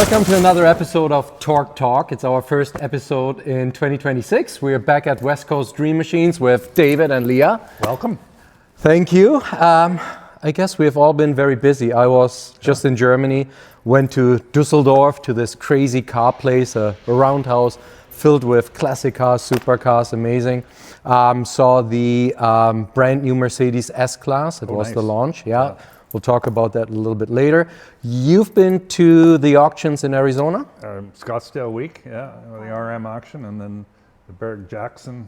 Welcome to another episode of Torque Talk. It's our first episode in 2026. We're back at West Coast Dream Machines with David and Leah. Welcome. Thank you. I guess we have all been very busy. I was just in Germany, went to Düsseldorf to this crazy car place, a roundhouse filled with classic cars, supercars, amazing. Saw the brand new Mercedes S-Class. It was nice. the launch, yeah. We'll talk about that a little bit later. You've been to the auctions in Arizona? Scottsdale week, yeah, the RM auction, and then the Barrett-Jackson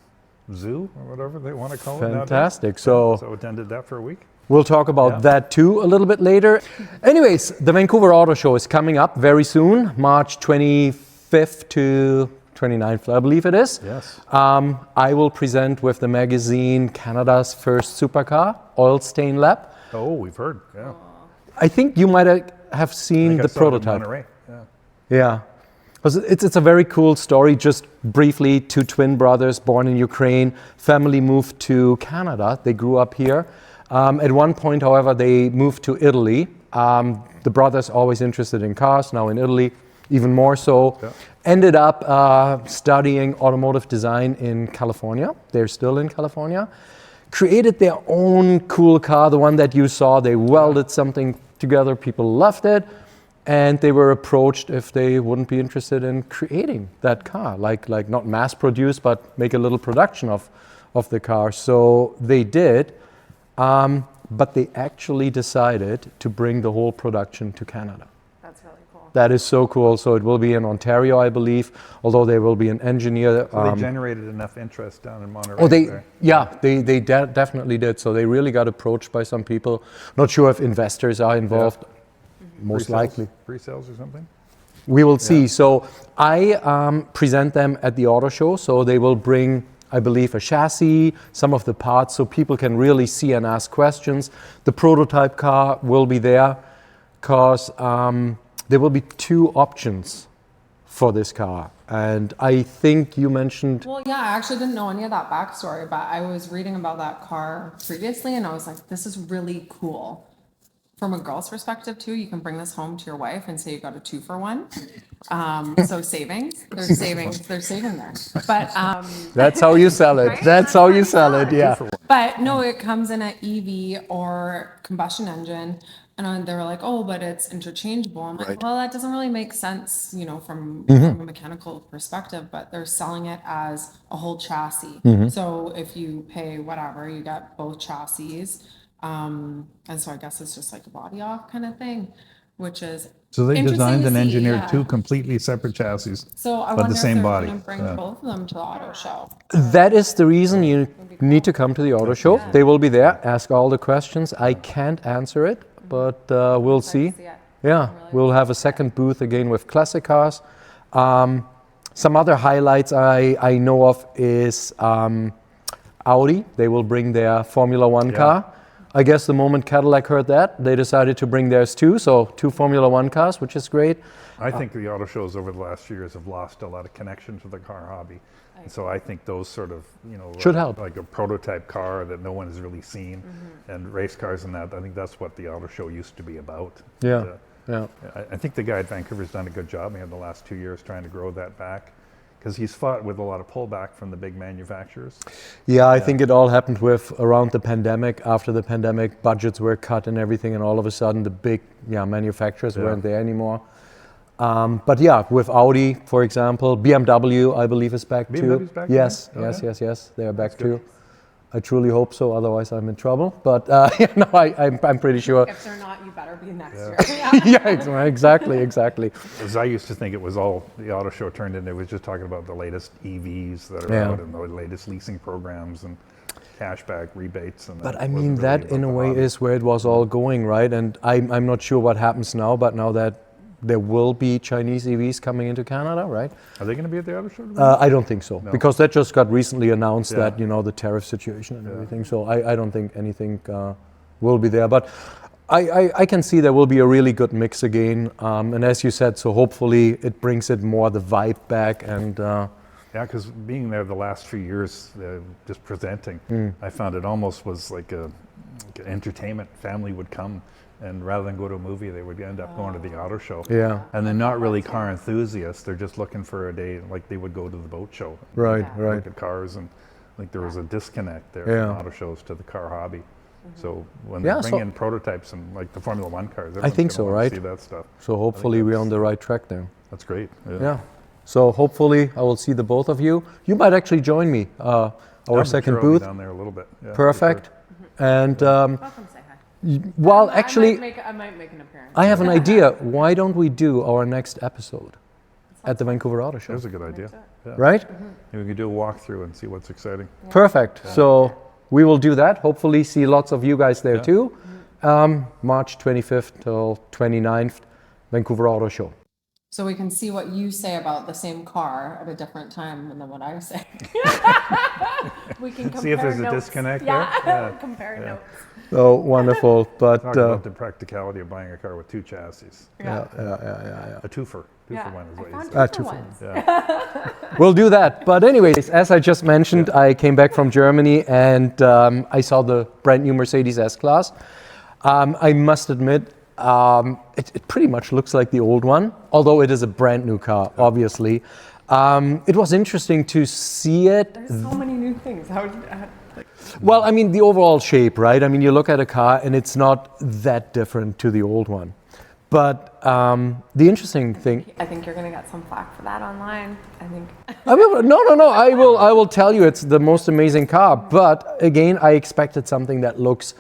Zoo, or whatever they want to call it nowadays. Fantastic. So attended that for a week. we'll talk about that too a little bit later. Anyways, the Vancouver Auto Show is coming up very soon, March 25th to 29th, I believe it is. Yes. I will present with the magazine Canada's first supercar, Oil Stain Lab. Oh, we've heard, yeah. I think you might have seen the prototype. Monterey. Yeah. It's a very cool story. Just briefly, two twin brothers born in Ukraine, family moved to Canada. They grew up here. At one point, however, they moved to Italy. The brothers always interested in cars, now in Italy, even more so. Yeah. Ended up studying automotive design in California. They're still in California. Created their own cool car, the one that you saw. They welded something together, people loved it, and they were approached if they wouldn't be interested in creating that car, like not mass produce, but make a little production of the car. So they did, but they actually decided to bring the whole production to Canada. That's really cool. That is so cool. So it will be in Ontario, I believe, although there will be an engineer. So they generated enough interest down in Monterey. Oh, they definitely did. So they really got approached by some people. Not sure if investors are involved. Most Pre-sales? likely. Pre-sales or something? We will see. So I present them at the auto show. So they will bring, I believe, a chassis, some of the parts, so people can really see and ask questions. The prototype car will be there because there will be two options for this car. And I think you mentioned... Well, yeah, I actually didn't know any of that backstory, but I was reading about that car previously and I was like, this is really cool. From a girl's perspective too, you can bring this home to your wife and say you got a 2-for-1. So savings, they're saving there. But That's how you sell it. Right? That's how you sell it, yeah. But no, it comes in an EV or combustion engine. And they were like, oh, but it's interchangeable. I'm like, well, that doesn't really make sense, from a mechanical perspective, but they're selling it as a whole chassis. So if you pay whatever, you get both chassis. And so I guess it's just like a body off kind of thing, which is So they interesting designed to and see, engineered yeah. two completely separate chassis, So I but wonder the same if they're body. going to bring both of them to the auto show. That is the reason you need to come to the auto show. They will be there, ask all the questions. I can't answer it, but we'll see. Yeah, we'll have a second booth again with classic cars. Some other highlights I know of is Audi. They will bring their Formula One car. I guess the moment Cadillac heard that, they decided to bring theirs too. So 2 Formula One cars, which is great. I think the auto shows over the last few years have lost a lot of connection to the car hobby. And so I think those sort of, should help. Like a prototype car that no one has really seen, and race cars and that, I think that's what the auto show used to be about. Yeah, And, I think the guy at Vancouver's done a good job in the last 2 years trying to grow that back, because he's fought with a lot of pullback from the big manufacturers. Yeah, I think it all happened with around the pandemic. After the pandemic, budgets were cut and everything, and all of a sudden the big manufacturers weren't there anymore. But yeah, with Audi, for example, BMW, I believe, is back too. BMW's back? Yes, Okay. yes, they are back too. I truly hope so, otherwise I'm in trouble. But I'm pretty sure. If they're not, you better be next year. Yeah, exactly. As I used to think it was all the auto show turned into, it was just talking about the latest EVs that are out and the latest leasing programs and cashback rebates. And But I mean, that in a way is where it was all going, right? And I'm not sure what happens now, but now that there will be Chinese EVs coming into Canada, right? Are they going to be at the auto show? I don't think so, because that just got recently announced that, the tariff situation and Yeah. everything. So I don't think anything will be there. But I can see there will be a really good mix again. And as you said, so hopefully it brings it more the vibe back. And Yeah, because being there the last few years, just presenting, I found it almost was like a entertainment. Family would come, and rather than go to a movie, they would end up going to the auto show. Yeah. And they're not really car enthusiasts. They're just looking for a day, like they would go to the boat show. Right, right. Look at cars, and like there was a disconnect there Yeah. from auto shows to the car hobby. So when they bring in prototypes and like the Formula One cars, I think so, right? See that stuff. So hopefully we're on the right track there. That's great. Yeah. So hopefully I will see the both of you. You might actually join me. Our I'm second sure I'll be booth. down there a little bit. Yeah, for Perfect. sure. And Welcome, say hi. well, actually, I might make an appearance. I have an idea. Why don't we do our next episode at the Vancouver Auto Show? That's a good idea. Yeah. Right? Maybe we can do a walkthrough and see what's exciting. Perfect. So we will do that. Hopefully see lots of you guys there too. March 25th till 29th, Vancouver Auto Show. So we can see what you say about the same car at a different time than what I say. We can compare See if there's a notes. disconnect Yeah. there. Compare notes. Oh, wonderful. But Talk about the practicality of buying a car with two chassis. yeah. A twofer. Yeah. One is what I you found said. two for two ones. Yeah. We'll do that. But anyways, as I just mentioned, I came back from Germany and I saw the brand new Mercedes S-Class. I must admit, it pretty much looks like the old one, although it is a brand new car, obviously. It was interesting to see it. There's so many new things. Well, I mean, the overall shape, right? I mean, you look at a car and it's not that different to the old one. But the interesting thing, I think you're gonna get some flack for that online. I think. no. I will tell you, it's the most amazing car. But again, I expected something that looks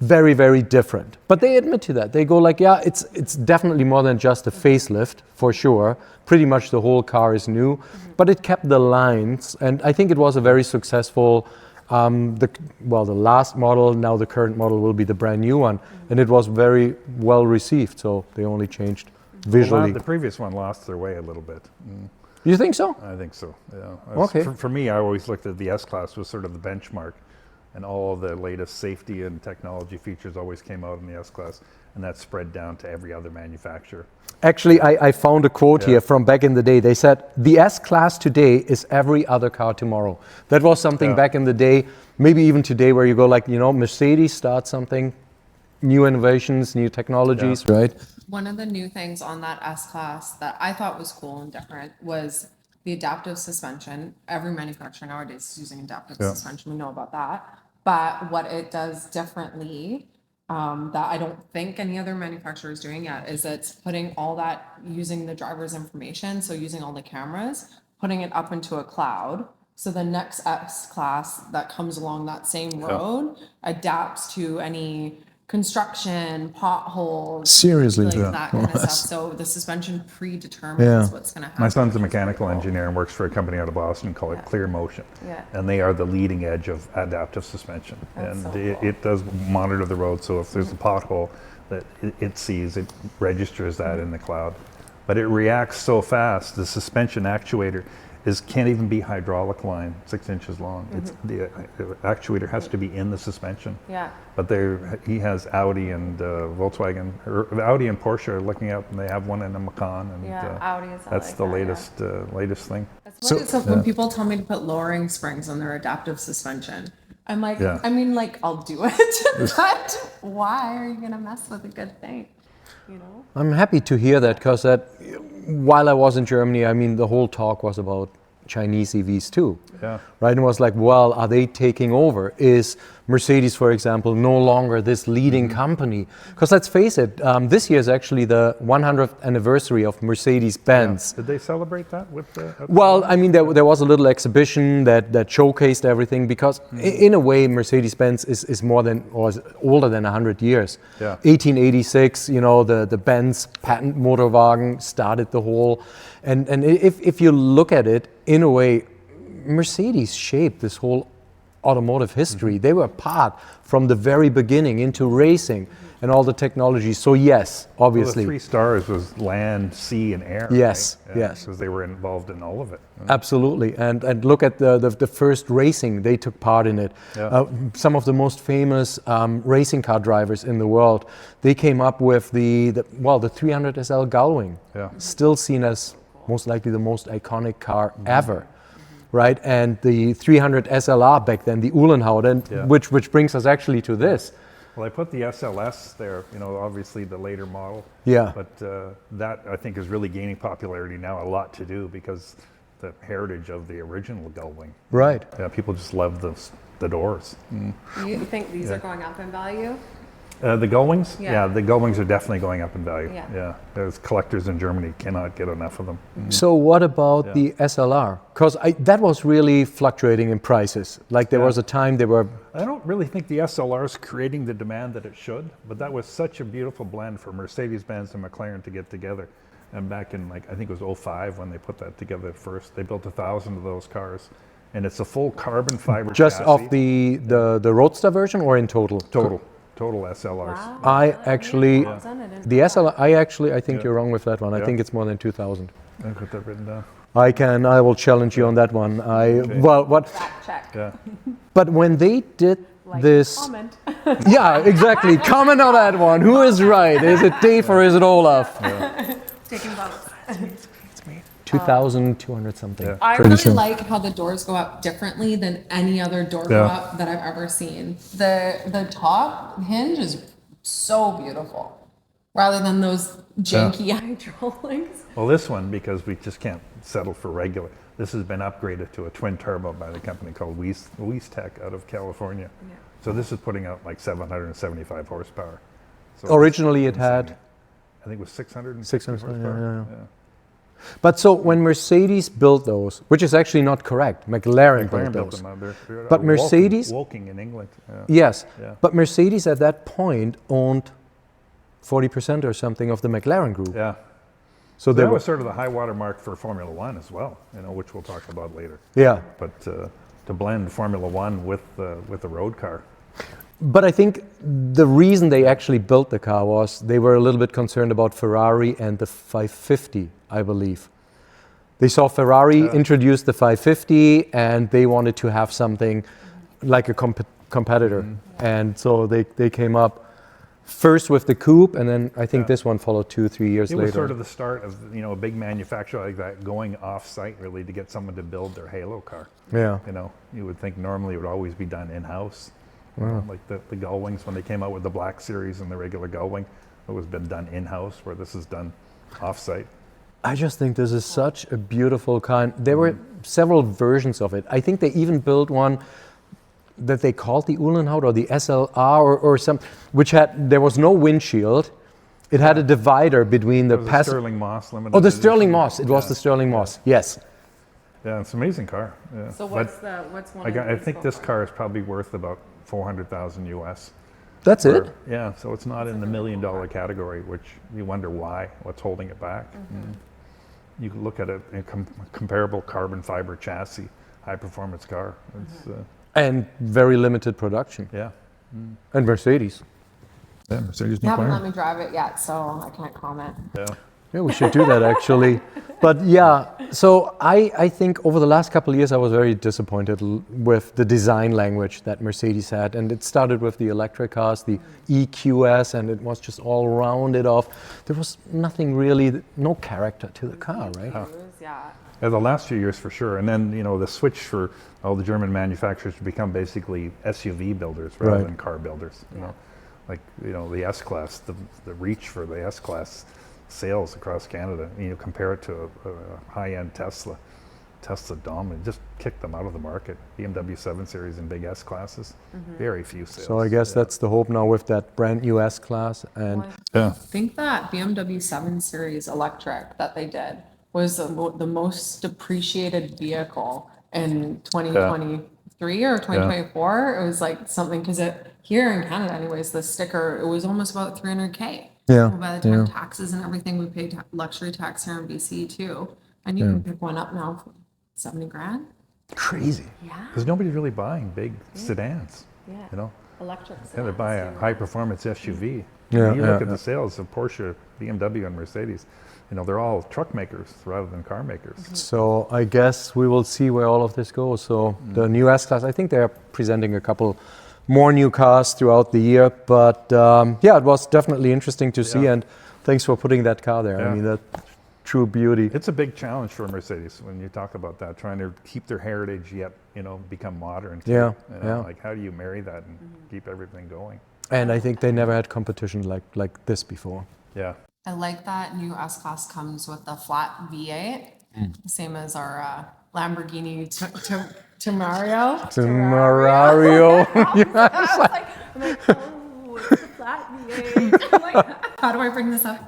very, very different. But they admit to that. They go like, yeah, it's definitely more than just a facelift, for sure. Pretty much the whole car is new, but it kept the lines, and I think it was a very successful. The last model, now the current model will be the brand new one, and it was very well received. So they only changed visually. Well, the previous one lost their way a little bit. You think so? I think so. Yeah. Okay. For me, I always looked at the S-Class was sort of the benchmark, and all the latest safety and technology features always came out in the S-Class, and that spread down to every other manufacturer. Actually, I found a quote here from back in the day. They said, the S-Class today is every other car tomorrow. That was something back in the day, maybe even today, where you go like, Mercedes starts something, new innovations, new technologies, right? One of the new things on that S-Class that I thought was cool and different was the adaptive suspension. Every manufacturer nowadays is using adaptive suspension. We know about that. But what it does differently that I don't think any other manufacturer is doing yet is it's putting all that using the driver's information. So using all the cameras, putting it up into a cloud. So the next S-Class that comes along that same road adapts to any construction, potholes, Seriously? like that kind of stuff. So the suspension predetermines what's going to happen. My son's a mechanical engineer and works for a company out of Boston called Clear Motion. Yeah. And they are the leading edge of adaptive suspension. And it does monitor the road, so if there's a pothole that it sees, it registers that in the cloud. But it reacts so fast, the suspension actuator can't even be hydraulic line, 6 inches long. It's the actuator has to be in the suspension. Yeah. But he has Audi and Volkswagen, or Audi and Porsche are looking out, and they have one in the Macan. And Audi is that's like the that, latest thing. So when people tell me to put lowering springs on their adaptive suspension, I'm like, I mean, like, I'll do it, but why are you going to mess with a good thing? I'm happy to hear that, because while I was in Germany, I mean, the whole talk was about Chinese EVs too. Yeah. Right? And it was like, well, are they taking over? Is Mercedes, for example, no longer this leading company? Because let's face it, this year is actually the 100th anniversary of Mercedes-Benz. Did they celebrate that with the... Well, I mean, there was a little exhibition that showcased everything, because in a way, Mercedes-Benz is more than, or is older than 100 years. Yeah. 1886, the Benz patent Motorwagen started the whole, and if you look at it, in a way, Mercedes shaped this whole automotive history. They were part from the very beginning into racing and all the technology. So yes, obviously. Well, the 3 stars was land, sea, and air. Yes, right? yes. Because they were involved in all of it. Absolutely, and look at the first racing, they took part in it. Yeah. Some of the most famous racing car drivers in the world, they came up with the 300 SL Gullwing, still seen as most likely the most iconic car ever. Right, and the 300 SLR back then, the Uhlenhaut, which brings us actually to this. Well, I put the SLS there, you know, obviously the later model. Yeah. But that, I think, is really gaining popularity now, a lot to do because the heritage of the original gullwing. Right. Yeah, people just love the doors. You think these are going up in value? The gullwings? Yeah. The gullwings are definitely going up in value. Yeah. There's collectors in Germany cannot get enough of them. So what about the SLR? Because that was really fluctuating in prices. Like there was a time they were... I don't really think the SLR is creating the demand that it should, but that was such a beautiful blend for Mercedes-Benz and McLaren to get together. And back in, like, I think it was 05 when they put that together first, they built 1,000 of those cars. And it's a full carbon fiber Just chassis. of the Roadster version or in total? Total SLRs. Wow. I actually, the SLR, I think Yeah. you're wrong with that one. I Yeah. think it's more than 2,000. I've got that written down. I will challenge you on that one. Well, what, Fact check. Yeah. but when they did Like, this, comment. yeah, exactly. Comment on that one. Who is right? Is it Dave or is it Olaf? Taking votes. 2,200 something. Yeah. I Pretty really soon. like how the doors go up differently than any other door go Yeah. up that I've ever seen. The top hinge is so beautiful, rather than those janky Hydraulics. Well, this one, because we just can't settle for regular, this has been upgraded to a twin turbo by the company called Tech out of California. Yeah. So this is putting out like 775 horsepower. So Originally it it's had, insane. I think it was 600 600, horsepower. yeah. But so when Mercedes built those, which is actually not correct, McLaren built McLaren built those. them out there. They're But out of Mercedes- Woking in England. Yeah. Yes, Yeah. but Mercedes at that point owned 40% or something of the McLaren group. Yeah. So they That were, was sort of the high water mark for Formula One as well, you know, which we'll talk about later. yeah. But to blend Formula One with a road car. But I think the reason they actually built the car was they were a little bit concerned about Ferrari and the 550, I believe. They saw Ferrari introduce the 550 and they wanted to have something like a competitor. And so they came up first with the coupe, and then I think this one followed 2-3 years It later. was sort of the start of, you know, a big manufacturer like that going off-site really to get someone to build their Halo car. Yeah. You know, you would think normally it would always be done in-house. You know, like the Gullwings, when they came out with the Black Series and the regular Gullwing, it was been done in-house, where this is done off-site. I just think this is such a beautiful car. And there were several versions of it. I think they even built one that they called the Uhlenhaut or the SLR or some, which there was no windshield. It had a divider between the It was a passenger. Sterling Moss limited Oh, the edition. Sterling Moss. It was the Sterling Moss. Yes. Yeah, it's an amazing car. Yeah. So But what's one? I think this car is probably worth about 400,000 US. That's Or- it. Yeah, so it's not in the $1 million category, which you wonder why, what's holding it back. You can look at it in comparable carbon fiber chassis, high performance car. It's, And very limited production. yeah. And Mercedes. Yeah, Mercedes You haven't let me drive it yet, so I can't comment. Yeah. Yeah, we should do that actually. But yeah, so I think over the last couple of years I was very disappointed with the design language that Mercedes had. And it started with the electric cars, the EQS, and it was just all rounded off. There was nothing really, no character to the car, right? Yeah. Yeah, the last few years for sure. And then, you know, the switch for all the German manufacturers to become basically SUV builders rather Right. than car builders, you know. Like, you know, the S-Class, the reach for the S-Class sales across Canada, you know, compare it to a high-end Tesla dominant, just kicked them out of the market. BMW 7 Series and big S-Classes, very few sales. So I guess Yeah. that's the hope now with that brand new S-Class. And Yeah. I think that BMW 7 Series electric that they did was the most depreciated vehicle in 2023 or 2024. It was like something, because here in Canada anyways, the sticker, it was almost about 300K. Yeah, By the time taxes and everything, we paid luxury tax here in BC too. And you can pick one up now for 70 grand. crazy. Yeah. Because nobody's really buying big sedans, Yeah. you know. Electric. Yeah, they buy a high-performance SUV. Yeah, You look yeah, at the sales of Porsche, BMW, and Mercedes. You know, they're all truck makers rather than car makers. So I guess we will see where all of this goes. So the new S-Class, I think they're presenting a couple more new cars throughout the year. But yeah, it was definitely interesting to see. Yeah. And thanks for putting that car there. Yeah. I mean, that true beauty. It's a big challenge for Mercedes when you talk about that, trying to keep their heritage yet, you know, become modern. Too, Yeah, you know, yeah. Like, how do you marry that and keep everything going? And I think they never had competition like this before. Yeah. I like that new S-Class comes with a flat V8, same as our Lamborghini Tamario. To Mario. I'm like, oh, it's a flat V8. I'm like, How do I bring this up?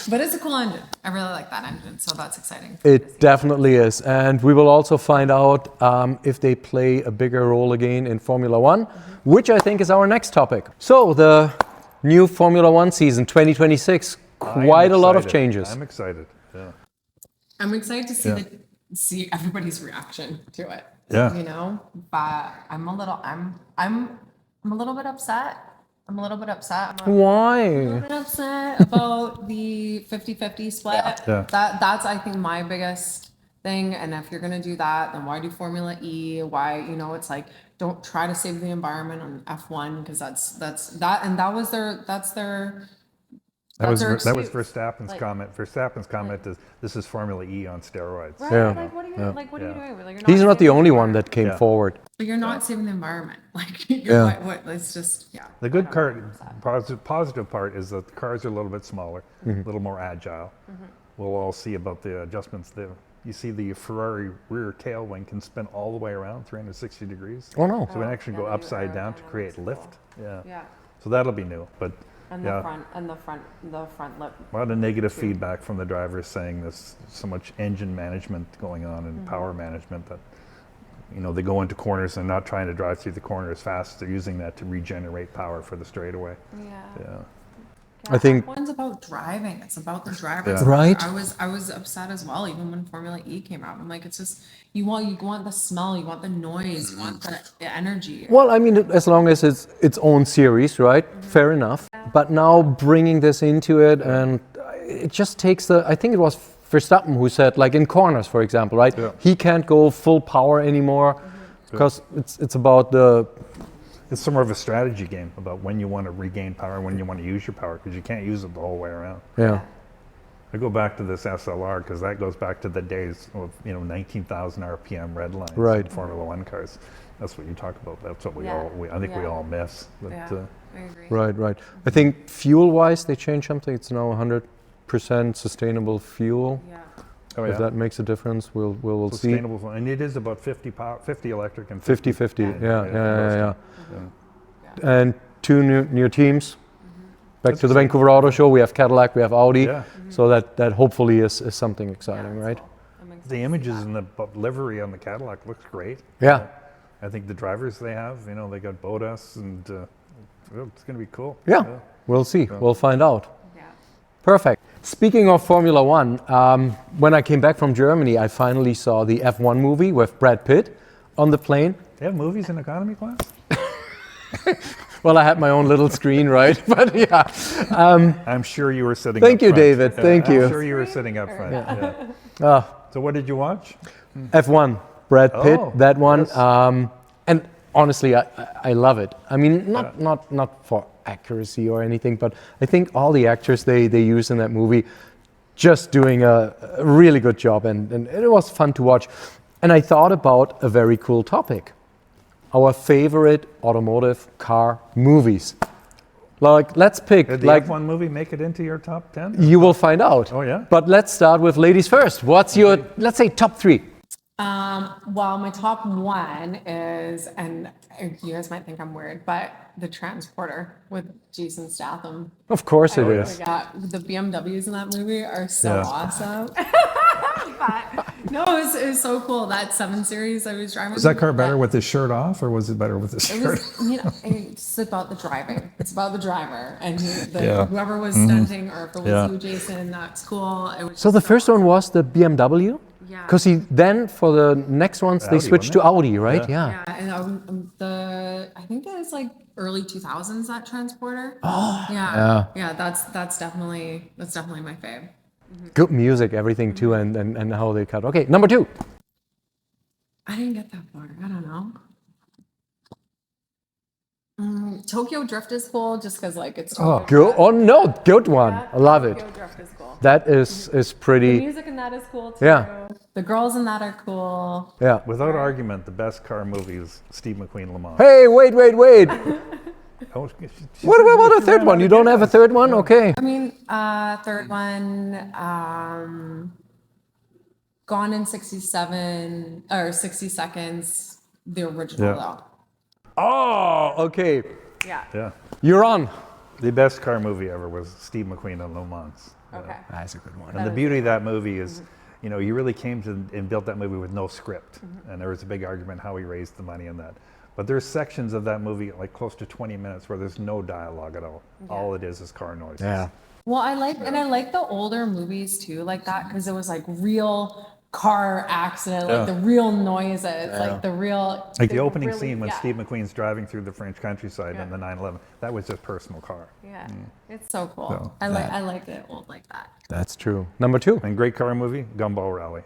But it's a cool engine. I really like that engine, so that's exciting. It definitely is. And we will also find out if they play a bigger role again in Formula One, which I think is our next topic. So the new Formula One season 2026, quite a lot of changes. I'm excited. Yeah. I'm excited to see everybody's reaction to it. Yeah. You know, but I'm a little bit upset. I'm a little bit upset Why? about the 50-50 split. Yeah. That's I think my biggest thing. And if you're gonna do that, then why do Formula E? Why, you know, it's like, don't try to save the environment on F1 because that was their That was excuse. Verstappen's Like- comment. Verstappen's comment is, "This is Formula E on steroids." right? Yeah. Like, what are you doing? Like, you're He's not the saving only the one that came Yeah. forward. But you're not saving the environment. Like, Yeah. what? It's just, yeah. The good positive part is that the cars are a little bit smaller, a little more agile. We'll all see about the adjustments there. You see the Ferrari rear tail wing can spin all the way around 360 degrees. Oh no. So it actually go the upside down to aerodynamics create as well. lift. Yeah. Yeah. So that'll be new. But And yeah, the front lip. a lot of negative feedback from the drivers saying there's so much engine management going on and power management that, you know, they go into corners and not trying to drive through the corner as fast. They're using that to regenerate power for the straightaway. Yeah. Yeah. I think F1's about driving. It's about the drivers. Yeah. Right. I was upset as well, even when Formula E came out. I'm like, it's just you want the smell, you want the noise, you want the energy. well, I mean, as long as it's its own series, right? Fair enough. But now bringing this into it, and it just takes I think it was Verstappen who said, like in corners, for example, right? Yeah. He can't go full power anymore because it's about It's some more of a strategy game about when you want to regain power, when you want to use your power, because you can't use it the whole way around. yeah. I go back to this SLR because that goes back to the days of 19,000 RPM red lines Right. in Formula One cars. That's what you talk about. That's what Yeah. I think we Yeah. all miss. But, Yeah. I agree. Right. I think fuel-wise, they changed something. It's now 100% sustainable fuel. Yeah. oh, If that makes a difference, we'll see. sustainable, and it is about 50 electric and 50-50. Yeah. combustion. And two new teams. Back That's to the exciting. Vancouver Auto Show, we have Cadillac, we have Audi. Yeah. So that hopefully is something exciting, right? I'm excited The to images see in the livery on the Cadillac looks great. Yeah. I think the drivers they have, they got Bodas, and it's going to be cool. Yeah. We'll see. We'll find out. that. Yeah. Perfect. Speaking of Formula One, when I came back from Germany, I finally saw the F1 movie with Brad Pitt on the plane. They have movies in economy class? Well, I had my own little screen, right? But yeah. I'm sure you were sitting Thank up you, front. David. Thank you. I'm sure you were sitting up front. Yeah. So what did you watch? F1, Brad Pitt, Oh, that one. yes. And honestly, I love it. I mean, not for accuracy or anything, but I think all the actors they use in that movie just doing a really good job, and it was fun to watch. And I thought about a very cool topic. Our favorite automotive car movies. Like, let's pick, Did the like, F1 movie make it into your top 10? you will find out. Oh, yeah? But let's start with ladies first. What's your, let's say, top three? Well, my top one is, and you guys might think I'm weird, but the Transporter with Jason Statham. Of course it Oh is. my God, the BMWs in that movie are so Yeah. awesome. But no, it was so cool. That 7 Series I was driving. Was that car better with his shirt off, or was it better with his It shirt? was, it's about the driving. It's about the driver and Yeah. whoever was stunting, or if it was Yeah. you, Jason. That's cool. It was So the just first one was the BMW? Yeah. Because then for the next ones, they Audi, switched to wasn't Audi, right? Yeah. Yeah. Yeah, and I think that was like early 2000s, that Transporter. Oh, yeah. That's definitely my fave. Good music, everything too, and how they cut. Okay, number two. I didn't get that far. I don't know. Tokyo Drift is cool just because like it's Tokyo Good. Oh no, good one. I love it. Tokyo Drift is cool. That is The pretty. music in that is cool too. Yeah. The girls in that are cool. Yeah. Without argument, the best car movie is Steve McQueen Le Mans. Hey, wait. Oh, What about a third one? You don't have a third one? Okay. I mean, third one, Gone in 67 or 60 Seconds, the original Yeah. though. Oh, okay. Yeah. Yeah. You're on. The best car movie ever was Steve McQueen on Le Mans. Okay. That's a good one. And the beauty of that movie is, you know, you really came to and built that movie with no script. And there was a big argument how he raised the money in that. But there's sections of that movie, like close to 20 minutes, where there's no dialogue at all. All it is car noises. Yeah. Well, I like the older movies too, like that, because it was like real car accident, like the real noises, like the real. Like the opening really- scene when yeah. Steve McQueen's driving through the French countryside in the 911, that was his personal car. Yeah. It's so cool. So, I like it old like that. That's true. Number 2. And great car movie, Gumball Rally.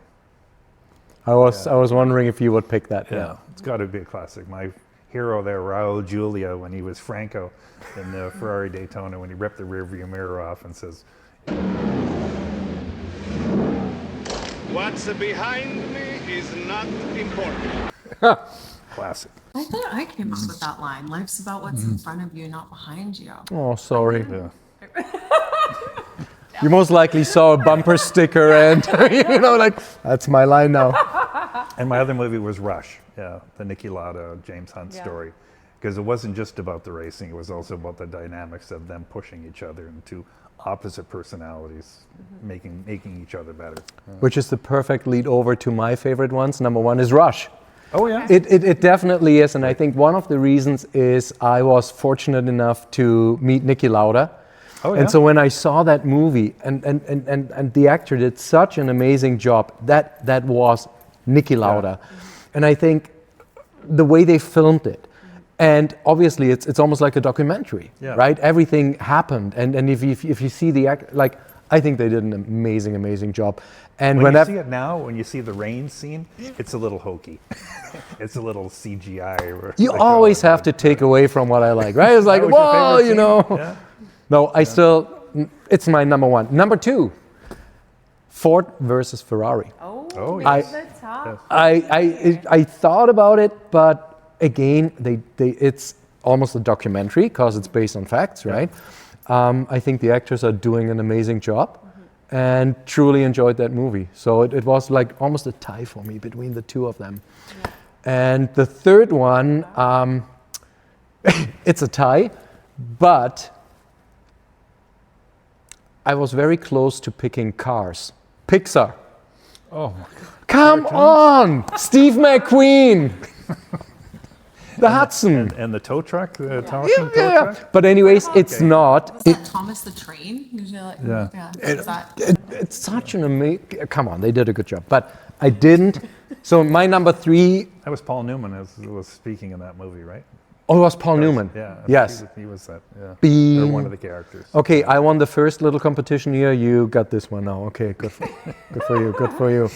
I was wondering if you would pick that. Yeah, it's got to be a classic. My hero there, Raul Julia, when he was Franco in the Ferrari Daytona, when he ripped the rearview mirror off and says, What's behind me is not important. classic. I thought I came up with that line. Life's about what's in front of you, not behind you. Oh, sorry. Yeah. You most likely saw a bumper sticker and, you know, like, that's my line now. And my other movie was Rush, the Niki Lauda, James Hunt story. Because it wasn't just about the racing, it was also about the dynamics of them pushing each other into opposite personalities, making each other better. Which is the perfect lead over to my favorite ones. Number 1 is Rush. Oh, yeah. It definitely is. And I think one of the reasons is I was fortunate enough to meet Niki Lauda. Oh, yeah. And so when I saw that movie and the actor did such an amazing job, that was Niki Lauda. And I think the way they filmed it, and obviously it's almost like a documentary, right? Everything happened. And if you see the act, like, I think they did an amazing job. And when you see it now, when you see the rain scene, it's a little hokey. It's a little CGI. Or you like, always have to take away from what I like, right? It's like, That was your well, favorite you know. scene? Yeah. No, it's my number 1. Number 2, Ford versus Ferrari. Oh, I, yes. the top. I thought about it, but again, it's almost a documentary because it's based on facts, right? I think the actors are doing an amazing job and truly enjoyed that movie. So it was like almost a tie for me between the two of them. Yeah. And the third one, it's a tie, but I was very close to picking Cars. Pixar. Oh, my God. Come on! Steve McQueen! The Hudson. And the tow truck, the talking tow truck? But anyways, it's not. Was that Thomas the Train? Usually like, is that? It's such an amazing... Come on, they did a good job. But I didn't. So my number 3... That was Paul Newman who was speaking in that movie, right? Oh, it was Paul Newman. Yeah. Yes. He was that. Yeah. Being- Or one of the characters. Okay, I won the first little competition here. You got this one now. Okay, good for you. Good for you.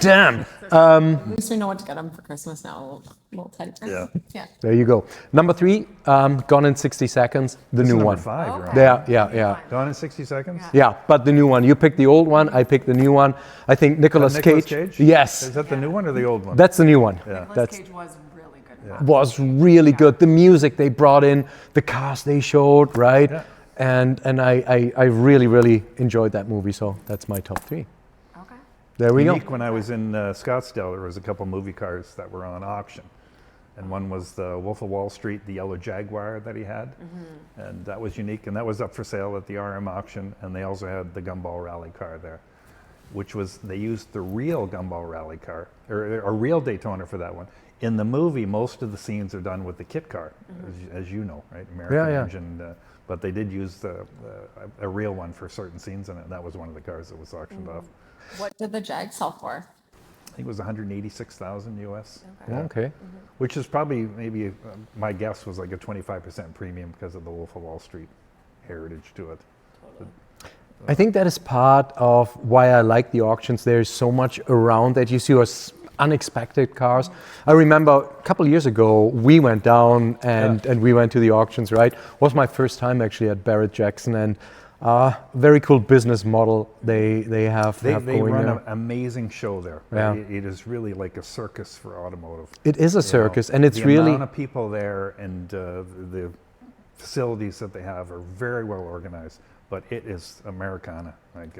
Damn. At least we know what to get him for Christmas now. A little teddy bear. Yeah. There you go. Number 3, Gone in 60 Seconds, the new Number one. 5, you're on. Yeah. Gone in 60 Seconds? Yeah, but the new one. You picked the old one. I picked the new one. I think Nicolas Cage. Yes, Is that the new one or the old one? that's the new one. Yeah. Nicolas That's Cage was really good. was really good. The music they brought in, the cast they showed, right? Yeah. And I really enjoyed that movie. So that's my top 3. Okay. There we go. Unique, when I was in Scottsdale, there was a couple movie cars that were on auction. And one was the Wolf of Wall Street, the yellow Jaguar that he had. And that was unique. And that was up for sale at the RM auction. And they also had the Gumball Rally car there, which was, they used the real Gumball Rally car, or a real Daytona for that one. In the movie, most of the scenes are done with the kit car, as you know, right? American engine. But they did use a real one for certain scenes in it. That was one of the cars that was auctioned off. What did the Jag sell for? I think it was 186,000 US. Okay. Yeah. Okay. Which is probably maybe, my guess was like a 25% premium because of the Wolf of Wall Street heritage to it. I think that is part of why I like the auctions. There's so much around that you see unexpected cars. I remember a couple of years ago, we went down and we went to the auctions, right? It was my first time actually at Barrett-Jackson, and very cool business model they have They going run there. an amazing show there. Yeah. It is really like a circus for automotive. It is a You know, circus, and it's the really... amount of people there and the facilities that they have are very well organized, but it is Americana. Like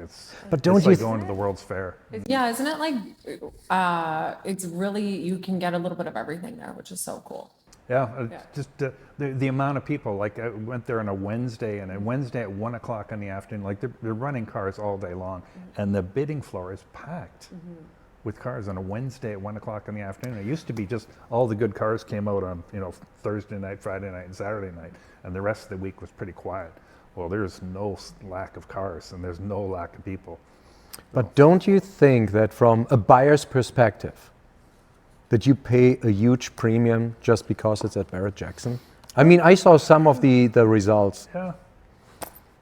But don't it's you like going to the World's Fair. Yeah, isn't it like, it's really, you can get a little bit of everything there, which is so cool. Yeah, Yeah. just the amount of people. Like I went there on a Wednesday, and a Wednesday at 1 o'clock in the afternoon, like they're running cars all day long, and the bidding floor is packed with cars on a Wednesday at 1 o'clock in the afternoon. It used to be just all the good cars came out on Thursday night, Friday night, and Saturday night, and the rest of the week was pretty quiet. Well, there's no lack of cars, and there's no lack of people. But don't you think that from a buyer's perspective, that you pay a huge premium just because it's at Barrett-Jackson? I mean, I saw some of the results. Yeah.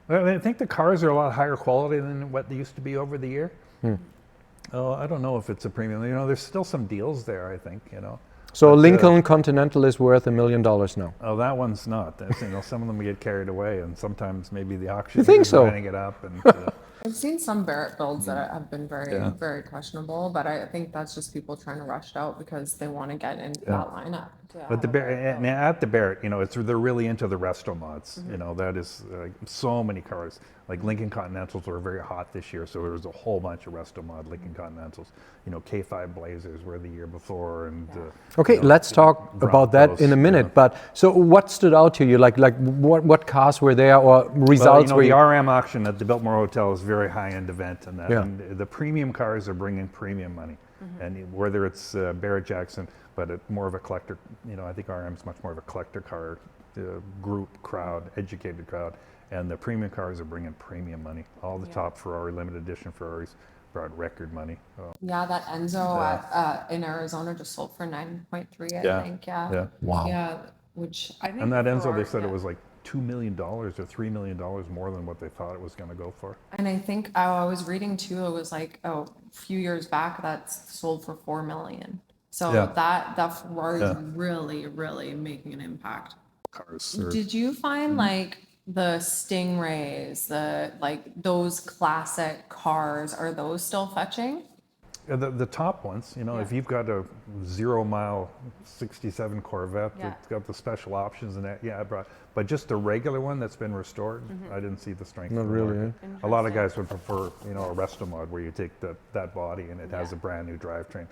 I think the cars are a lot higher quality than what they used to be over the year. Oh, I don't know if it's a premium. There's still some deals there, I think, So But, a Lincoln Continental is worth $1 million now. Oh, that one's not. Some of them get carried away, and sometimes maybe the auction You think is so? lining it up. And I've seen some Barrett builds that have been very questionable, but I think that's just people trying to rush it out because they want to get in that lineup. But at the Barrett, they're really into the Restomods. That is so many cars. Like Lincoln Continentals were very hot this year, so there was a whole bunch of Restomod Lincoln Continentals. K5 Blazers were the year before, and Okay, let's talk about that in a minute. Yeah. But so what stood out to you? Like what cars were there or results were the you? RM auction at the Biltmore Hotel is a very high-end event, and Yeah. and the premium cars are bringing premium money, and whether it's Barrett-Jackson, but more of a collector. I think RM's much more of a collector car group crowd, educated crowd, and the premium cars are bringing premium money. All the top Ferrari limited edition Ferraris brought record money. Yeah, that Enzo in Arizona just sold for 9.3, I think. Yeah. Wow. Yeah, which I think. And that Enzo, they Ferrari- said it was like $2 million or $3 million more than what they thought it was going to go for. And I think I was reading too. It was like a few years back that's sold for 4 million. So Yeah. that Ferrari is Yeah. really making an impact. Cars. Are, Did you find like the Stingrays, those classic cars, are those still fetching? the top ones, if you've got a 0-mile 67 Corvette that's got the special options in it, I brought. But just the regular one that's been restored, I didn't see the strength. Not in the really, market. A lot of guys would prefer, a Restomod where you take that body and it has a brand new drivetrain.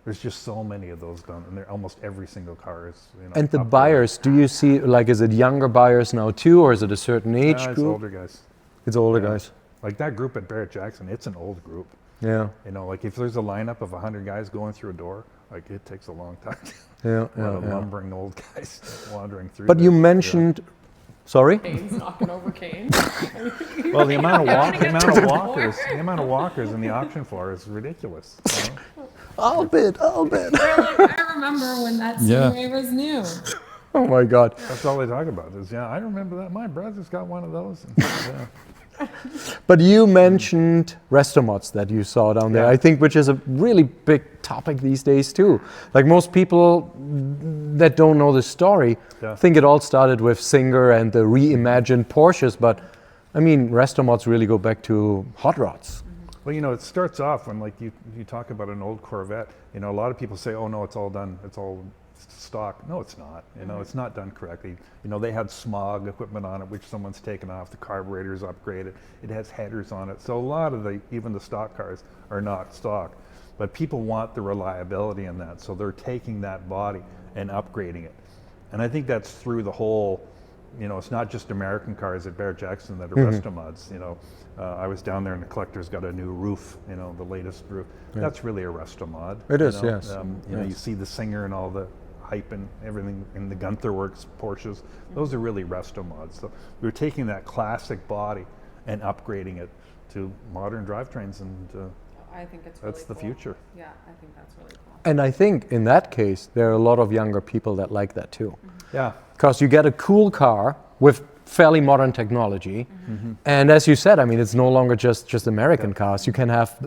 There's just so many of those done, and almost every single car is. And the upgraded. buyers, do you see, is it younger buyers now too, or is it a certain age It's group? older guys. It's older guys. Like that group at Barrett-Jackson, it's an old group. Yeah. If there's a lineup of 100 guys going through a door, it takes a long time. Yeah. A lot of lumbering old guys wandering through. But there. you mentioned, sorry? Kane's knocking over Kane. Well, the amount of walkers in the auction floor is ridiculous. I'll bid. I remember when that Stingray was new. Oh my God. That's all they talk about is, I remember that. My brother's got one of those. And, But you mentioned Restomods that you saw down there, Yeah. I think, which is a really big topic these days too. Like most people that don't know the story think it all started with Singer and the reimagined Porsches, but I mean, Restomods really go back to hot rods. Well, it starts off when you talk about an old Corvette. A lot of people say, "Oh no, it's all done. It's all stock." No, it's not. It's not done correctly. They had smog equipment on it, which someone's taken off. The carburetor's upgraded. It has headers on it. So a lot of even the stock cars are not stock. But people want the reliability in that, so they're taking that body and upgrading it. And I think that's through the whole. It's not just American cars at Barrett-Jackson that are Restomods. I was down there and the collector's got a new roof, the latest roof. That's really a Restomod. It is, yes. You see the Singer and all the hype and everything in the Gunther Works Porsches. Those are really Restomods. So we were taking that classic body and upgrading it to modern drivetrains, and I think it's really that's the cool. future. Yeah, I think that's really cool. And I think in that case, there are a lot of younger people that like that too. Yeah. Because you get a cool car with fairly modern technology. And as you said, I mean, it's no longer just American cars. You can have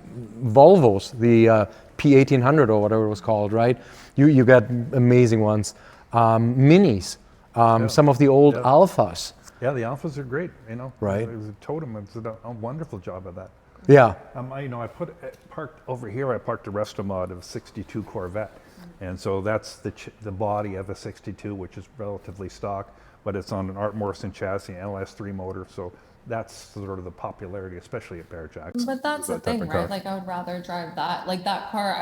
Volvos, the P1800 or whatever it was called, right? You get amazing ones. Minis, some of the old Alphas. Yeah, the Alphas are great, Right. It was a Totem. It's a wonderful job of that. Yeah. I parked over here. I parked a Restomod of 62 Corvette, and so that's the body of a 62, which is relatively stock. but it's on an Art Morrison chassis, LS3 motor. So that's sort of the popularity, especially at Barrett-Jackson. But that's the that type thing, of car. right? Like I would rather drive that. Like that car,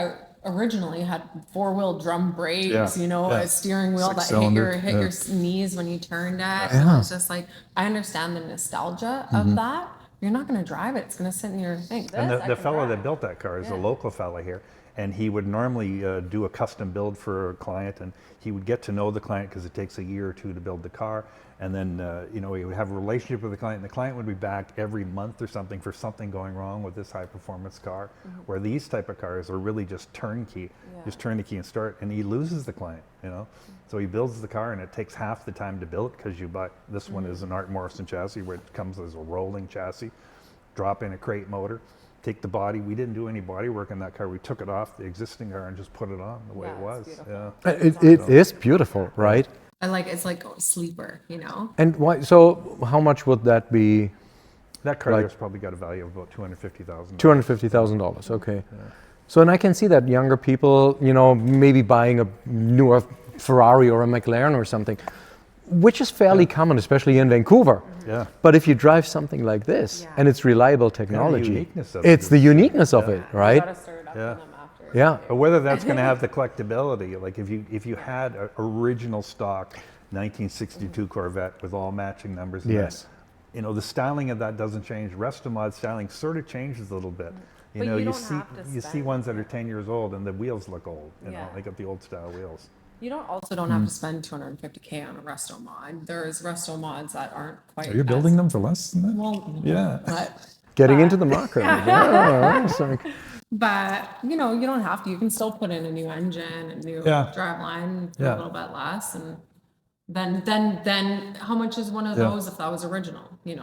I originally had 4-wheel drum brakes, Yeah, you know, yeah. a steering wheel that Six-cylinder, hit your knees when you turned it. And it's just like, I understand the nostalgia of that. You're not going to drive it. It's going to sit in your thing. And This, I the can fellow that drive. built that car is a local fella here, and he would normally do a custom build for a client, and he would get to know the client because it takes a year or two to build the car, and then he would have a relationship with the client, and the client would be back every month or something for something going wrong with this high performance car, where these type of cars are really just turnkey, just turn the key and start, and he loses the client, So he builds the car, and it takes half the time to build it because you buy, this one is an Art Morrison chassis where it comes as a rolling chassis, drop in a crate motor, take the body. We didn't do any body work on that car. We took it off the existing car and just put it on the way it was. beautiful. It is beautiful, right? I like, it's like a sleeper, And why? So how much would that be? That car Like- there's probably got a value of about $250,000. $250,000. Okay. So and I can see that younger people, maybe buying a newer Ferrari or a McLaren or something, which is fairly common, especially in Vancouver. Yeah. But if you drive something like this and it's reliable technology, uniqueness of it it's the uniqueness of it, right? gotta stir it up Yeah. in them after. Yeah. But whether that's going to have the collectability, like if you had an original stock 1962 Corvette with all matching numbers, in Yes. it, the styling of that doesn't change. Restomod styling sort of changes a little bit. But you don't see have to you see spend- ones that are 10 years old and the wheels look old. Yeah. They got the old style wheels. You don't have to spend $250K on a Restomod. There's Restomods that aren't quite. Are you building them for less than that? Well, Yeah. Getting into the market. Yeah, it's like- but you don't have to. You can still put in a new engine, a new Yeah. driveline, for Yeah. a little bit less, and then how much is one of Yeah. those if that was original? Yeah,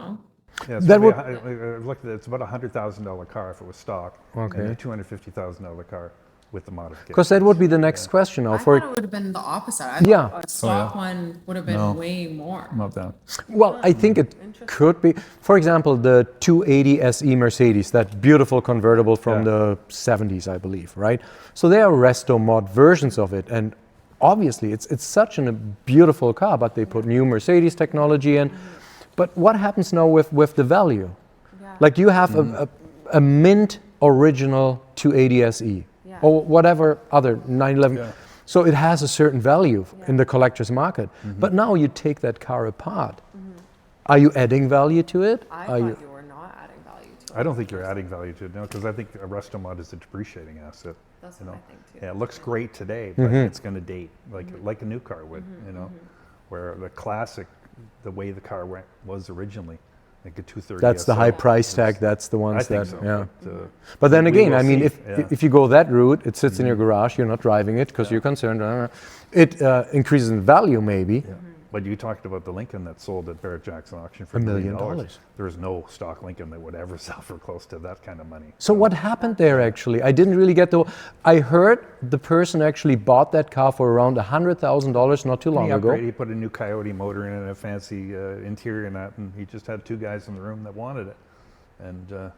it's That probably would- I've looked at it, it's about a $100,000 car if it was stock, and Okay. a $250,000 car with the modification. Because that would be the next question now. I For thought it would have been the opposite. I Yeah. thought a stock one would have been No. way more. Not that. Well, I think it could be. For example, the 280 SE Mercedes, that beautiful convertible from Yeah. the 70s, I believe, right? So they are Restomod versions of it, and obviously it's such a beautiful car, but they put new Mercedes technology in. But what happens now with the value? Like you have a mint original 280 SE or whatever other 911. Yeah. So it has a certain value in the collector's market. But now you take that car apart. Are you adding value to it? I Are thought you? you were not adding value to it. I don't think you're adding value to it now because I think a Restomod is a depreciating asset. That's what I think too. Yeah, it looks great today, but it's going to date like a new car would, where the classic, the way the car was originally, like a 230. That's the high SL. price tag. That's the I ones think that. so. Yeah. But But then we again, will I mean, see. if you go that route, it sits in your garage. You're not driving it because you're concerned. It increases in value, maybe. But you talked about the Lincoln that sold at Barrett-Jackson auction for $1 $1 million. million. There is no stock Lincoln that would ever sell for close to that kind of money. So what happened there actually? I didn't really get the. I heard the person actually bought that car for around $100,000 not too long He ago. upgraded, he put a new Coyote motor in and a fancy interior and that, and he just had two guys in the room that wanted it. And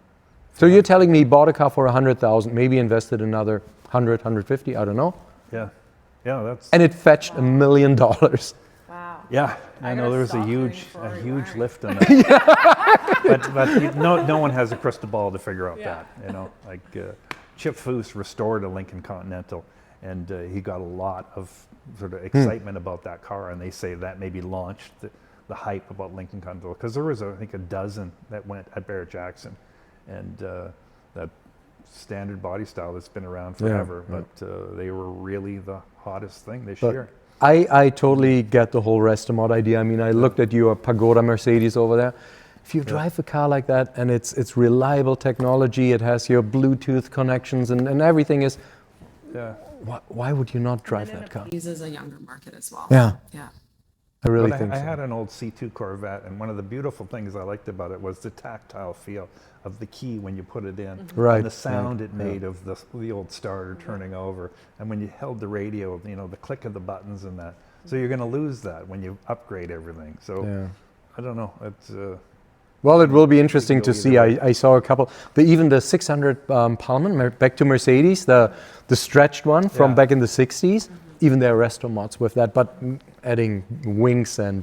So you're telling me he bought a car for $100,000, maybe invested another 100, 150, I don't know, yeah, that's. and it fetched $1 million. Wow. Yeah, I know gotta there was stop a doing huge Ferrari huge wiring. lift on that. but no one has a crystal ball to figure out Yeah. that. Like Chip Foose restored a Lincoln Continental, and he got a lot of sort of excitement about that car, and they say that maybe launched the hype about Lincoln Continental because there was I think a dozen that went at Barrett-Jackson, and that standard body style that's been around forever, but they were really the hottest thing this year. I totally get the whole Restomod idea. I mean, I looked at your Pagoda Mercedes over there. If you drive a car like that and it's reliable technology, it has your Bluetooth connections and everything is, Yeah. why would you not drive that car? Uses a younger market as well. Yeah, Yeah. I really But think I so. had an old C2 Corvette, and one of the beautiful things I liked about it was the tactile feel of the key when you put it in, Right, and the sound right, it made of the old starter turning over, and when you held the radio, the click of the buttons and that. So you're going to lose that when you upgrade everything. So Yeah. I don't know. It's Well, it will be interesting go to see. either I saw a couple, even the 600 Pullman, back to Mercedes, the stretched one from Yeah. back in the 60s, even there are Restomods with that, but adding wings and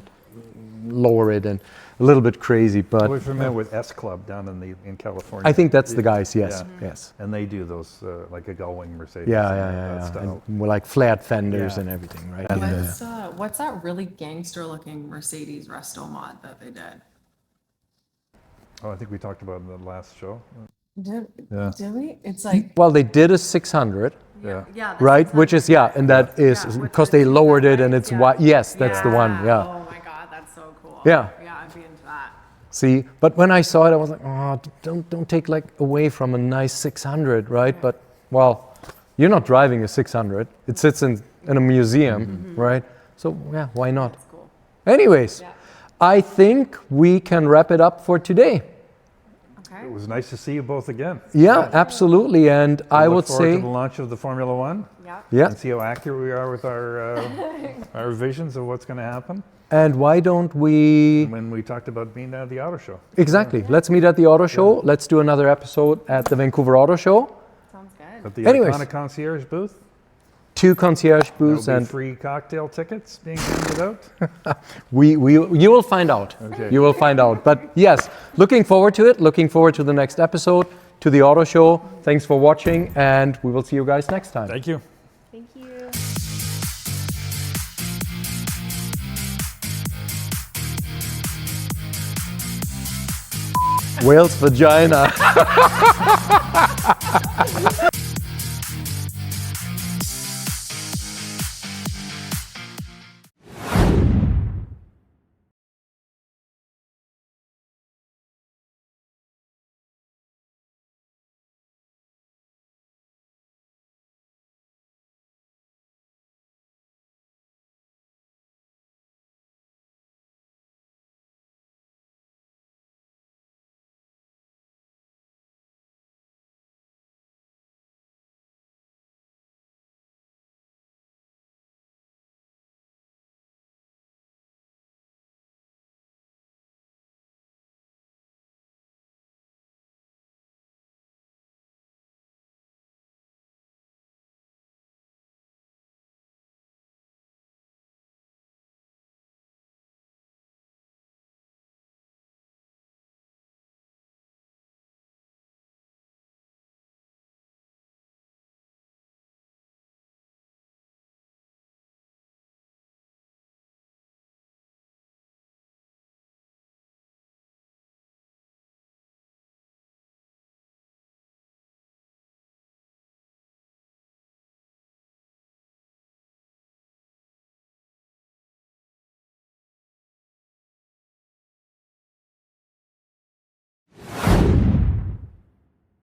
lower it and a little bit crazy. But We're familiar with S Club down in California. I think that's the guys. Yes, Yeah. yes. And they do those like a gullwing Mercedes. Yeah, and yeah, that yeah. style. And more like flat fenders Yeah. and everything, right? And What's that really gangster looking Mercedes Restomod that they did? Oh, I think we talked about it in the last show. Did, Yeah. did we? It's like, Well, they did a 600, Yeah. Yeah. right? Which is and that is Yeah, with because the they two lowered it headlights, and it's yeah. wide. Yes, that's the one. Yeah. oh my God, that's so cool. Yeah. Yeah, I'd be into that. See, but when I saw it, I was like, oh, don't take like away from a nice 600, right? But well, you're not driving a 600. It sits in a museum, right? So yeah, why not? That's cool. Anyways, Yeah. I think we can wrap it up for today. Okay. It was nice to see you both again. Yeah, absolutely. And I Look would forward to say, the launch of the Formula One Yeah. yeah. and see how accurate we are with our visions of what's going to happen And why don't we? when we talked about being at the auto show. Exactly. Let's meet at the auto show. Let's do another episode at the Vancouver Auto Show. Sounds good. At the Anyways. iconic concierge booth. 2 concierge booths, There'll be and free cocktail tickets being handed out. you will find out. Okay. You will find out. But yes, looking forward to it. Looking forward to the next episode, to the auto show. Thanks for watching, and we will see you guys next time. Thank you. Thank you. Whale's vagina.